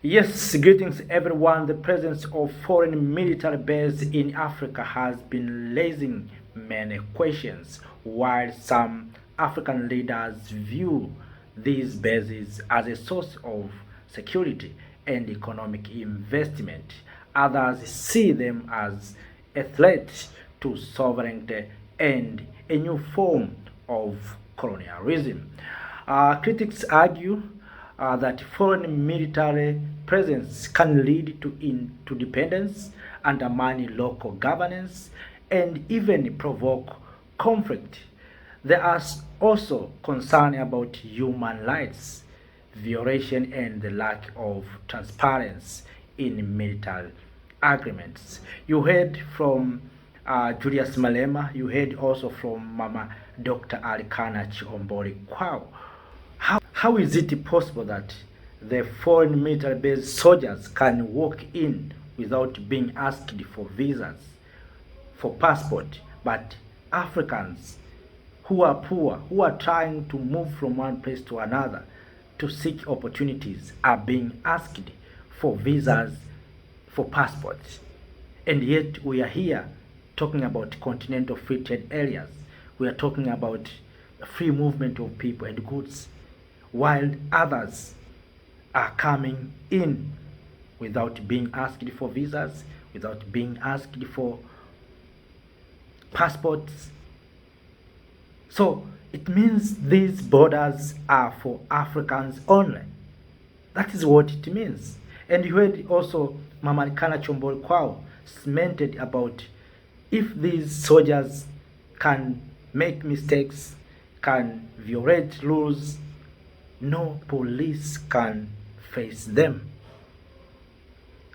Yes, greetings everyone. The presence of foreign military bases in Africa has been raising many questions, while some African leaders view these bases as a source of security and economic investment. Others see them as a threat to sovereignty and a new form of colonialism. Critics argue that foreign military presence can lead to interdependence, undermine local governance, and even provoke conflict. There are also concern about human rights violation and the lack of transparency in military agreements. You heard from Julius Malema, you heard also from Mama Dr. Arikana Chihombori-Quao. How is it possible that the foreign military based soldiers can walk in without being asked for visas, for passport, but Africans who are poor, who are trying to move from one place to another to seek opportunities are being asked for visas, for passports. And yet we are here talking about continental free trade areas. We are talking about free movement of people and goods, while others are coming in without being asked for visas, without being asked for passports. So it means these borders are for Africans only. That is what it means. And you heard also Mama Arikana Chihombori-Quao cemented about if these soldiers can make mistakes, can violate rules, no police can face them.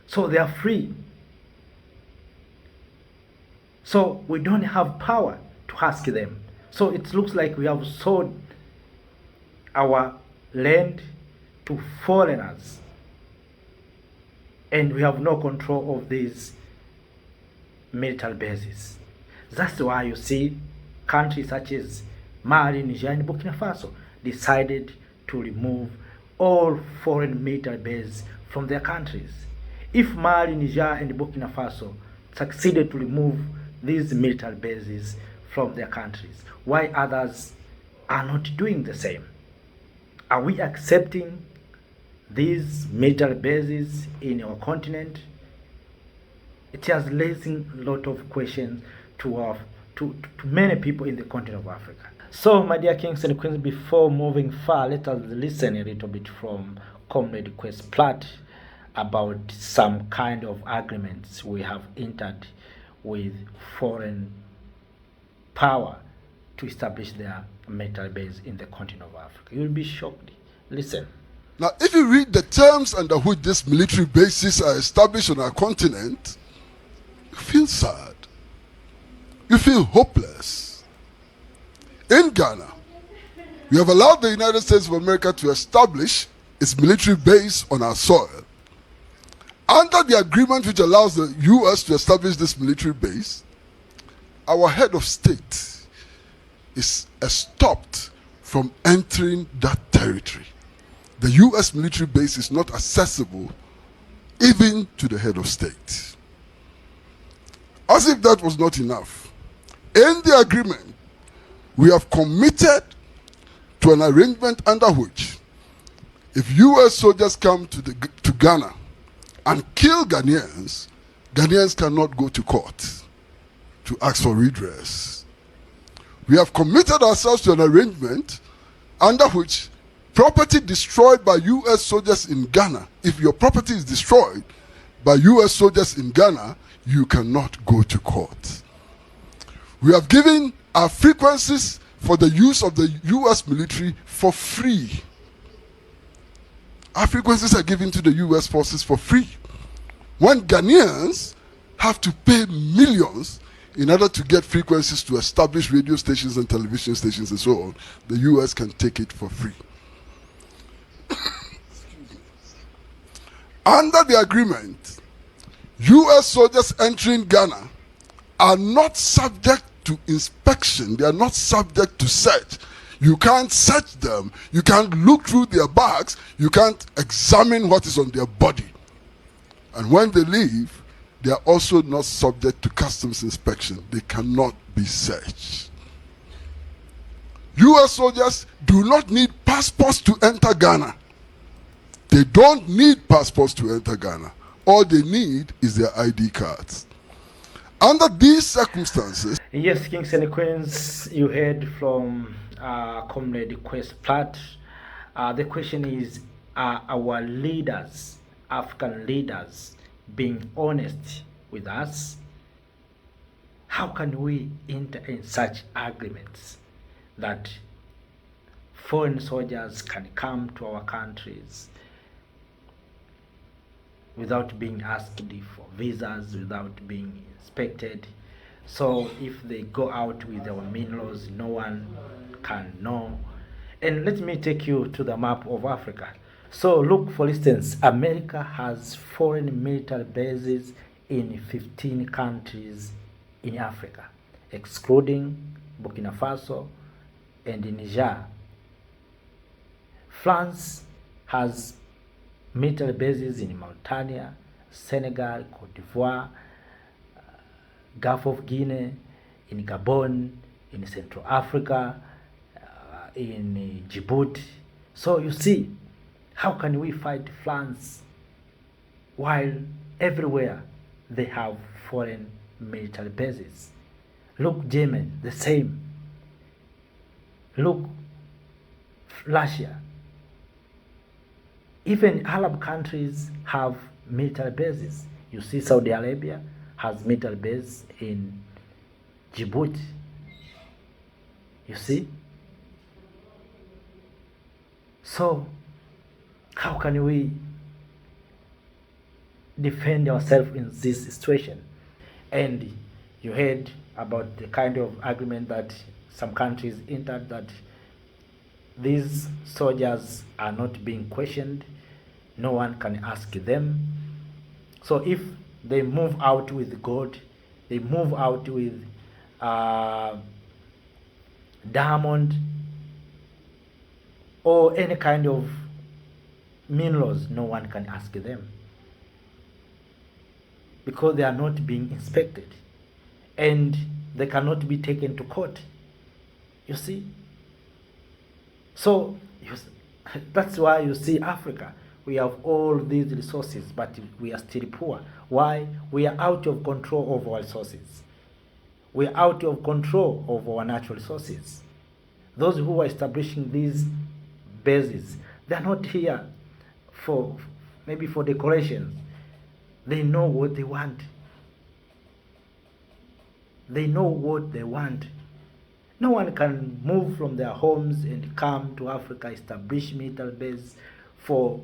So they are free. So we don't have power to ask them. So it looks like we have sold our land to foreigners and we have no control of these military bases. That's why you see countries such as Mali, Niger, and Burkina Faso decided to remove all foreign military bases from their countries. If Mali, Niger, and Burkina Faso succeeded to remove these military bases from their countries, why others are not doing the same? Are we accepting these military bases in our continent? It has raising a lot of questions to many people in the continent of Africa. So, my dear kings and queens, before moving far, let us listen a little bit from Comrade Kwesi Pratt about some kind of agreements we have entered with foreign power to establish their military base in the continent of Africa. You'll be shocked. Listen. Now, if you read the terms under which these military bases are established on our continent, you feel sad. You feel hopeless. In Ghana, we have allowed the United States of America to establish its military base on our soil. Under the agreement which allows the U.S. to establish this military base, our head of state is stopped from entering that territory. The U.S. military base is not accessible even to the head of state. As if that was not enough, in the agreement, we have committed to an arrangement under which if U.S. soldiers come to Ghana and kill Ghanaians, Ghanaians cannot go to court to ask for redress. We have committed ourselves to an arrangement under which property destroyed by U.S. soldiers in Ghana, if your property is destroyed by U.S. soldiers in Ghana, you cannot go to court. We have given our frequencies for the use of the U.S. military for free. Our frequencies are given to the U.S. forces for free. When Ghanaians have to pay millions in order to get frequencies to establish radio stations and television stations and so on, the U.S. can take it for free. Under the agreement, U.S. soldiers entering Ghana are not subject to inspection. They are not subject to search. You can't search them. You can't look through their bags. You can't examine what is on their body. And when they leave, they are also not subject to customs inspection. They cannot be searched. US soldiers do not need passports to enter Ghana. They don't need passports to enter Ghana. All they need is their ID cards. Under these circumstances, yes, kings and queens, you heard from Comrade Kwesi Pratt. The question is, are our leaders, African leaders, being honest with us? How can we enter in such agreements that foreign soldiers can come to our countries without being asked for visas, without being inspected? So if they go out with our minerals, no one can know. And let me take you to the map of Africa. So look, for instance, America has foreign military bases in 15 countries in Africa, excluding Burkina Faso and Niger. France has military bases in Mauritania, Senegal, Cote d'Ivoire, Gulf of Guinea, in Gabon, in Central Africa, in Djibouti. So you see, how can we fight France while everywhere they have foreign military bases? Look, Yemen, the same. Look, Russia. Even Arab countries have military bases. You see, Saudi Arabia has military base in Djibouti. You see? So, how can we defend ourselves in this situation? And you heard about the kind of agreement that some countries entered, that these soldiers are not being questioned, no one can ask them. So if they move out with gold, they move out with diamond or any kind of minerals, no one can ask them, because they are not being inspected and they cannot be taken to court. You see? So that's why you see Africa, we have all these resources, but we are still poor. Why? We are out of control of our resources. We are out of control of our natural resources. Those who are establishing these bases, they are not here for maybe for decorations. They know what they want. They know what they want. No one can move from their homes and come to Africa, establish military base for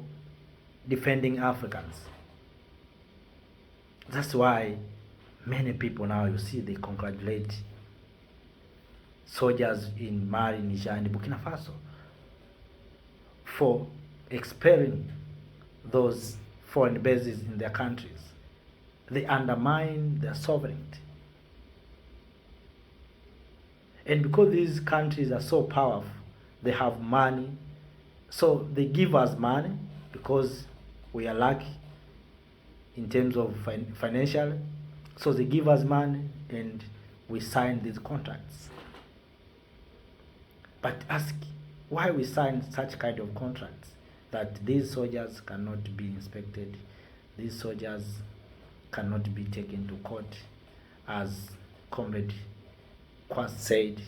defending Africans. That's why many people now, you see, they congratulate soldiers in Mali, Niger, and Burkina Faso for expelling those foreign bases in their countries. They undermine their sovereignty. And because these countries are so powerful, they have money, so they give us money because we are lucky in terms of financial. So they give us money and we sign these contracts. But ask why we sign such kind of contracts, that these soldiers cannot be inspected, these soldiers cannot be taken to court, as Comrade Kwessi said.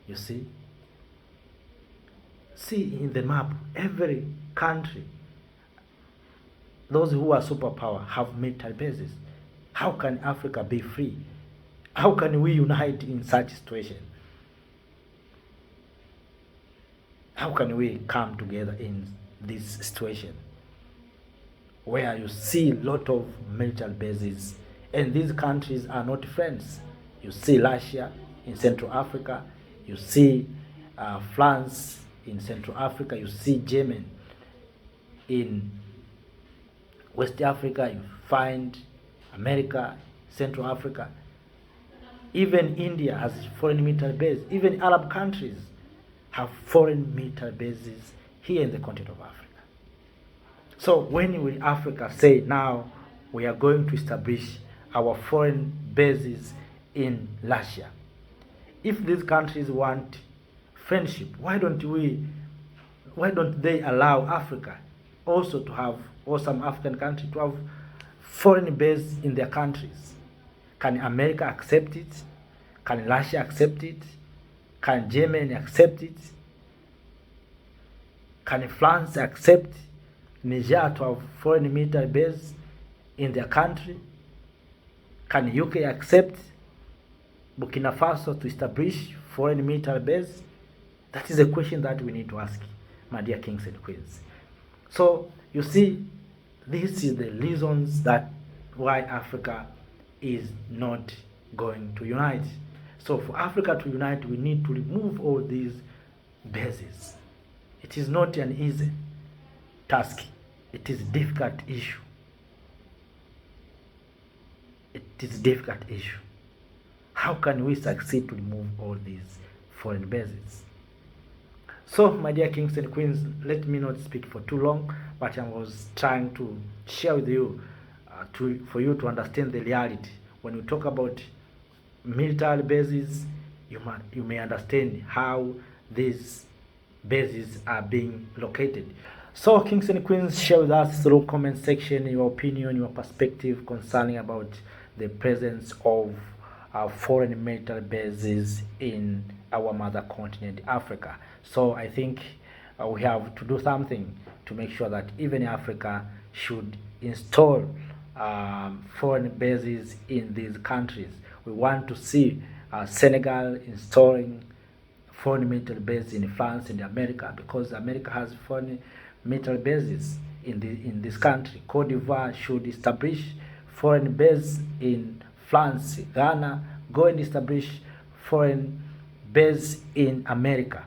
You see? See in the map, every country, those who are superpower have military bases. How can Africa be free? How can we unite in such situation? How can we come together in this situation where you see a lot of military bases and these countries are not friends? You see Russia in Central Africa, you see France in Central Africa, you see Yemen in West Africa, you find America, Central Africa. Even India has foreign military bases. Even Arab countries have foreign military bases here in the continent of Africa. So when will Africa say now we are going to establish our foreign bases in Russia? If these countries want friendship, why don't they allow Africa also to have, or some African country to have foreign base in their countries? Can America accept it? Can Russia accept it? Can Germany accept it? Can France accept Niger to have foreign military base in their country? Can UK accept Burkina Faso to establish foreign military base? That is a question that we need to ask, my dear kings and queens. So you see, this is the reasons that why Africa is not going to unite. So for Africa to unite, we need to remove all these bases. It is not an easy task. It is a difficult issue. It is a difficult issue. How can we succeed to remove all these foreign bases? So, my dear kings and queens, let me not speak for too long, but I was trying to share with you for you to understand the reality. When we talk about military bases, you may understand how these bases are being located. So, kings and queens, share with us through comment section your opinion, your perspective concerning about the presence of foreign military bases in our mother continent, Africa. So I think we have to do something to make sure that even Africa should install foreign bases in these countries. We want to see Senegal installing foreign military bases in France and America, because America has foreign military bases in this country. Cote d'Ivoire should establish foreign base in France. Ghana go and establish foreign base in America.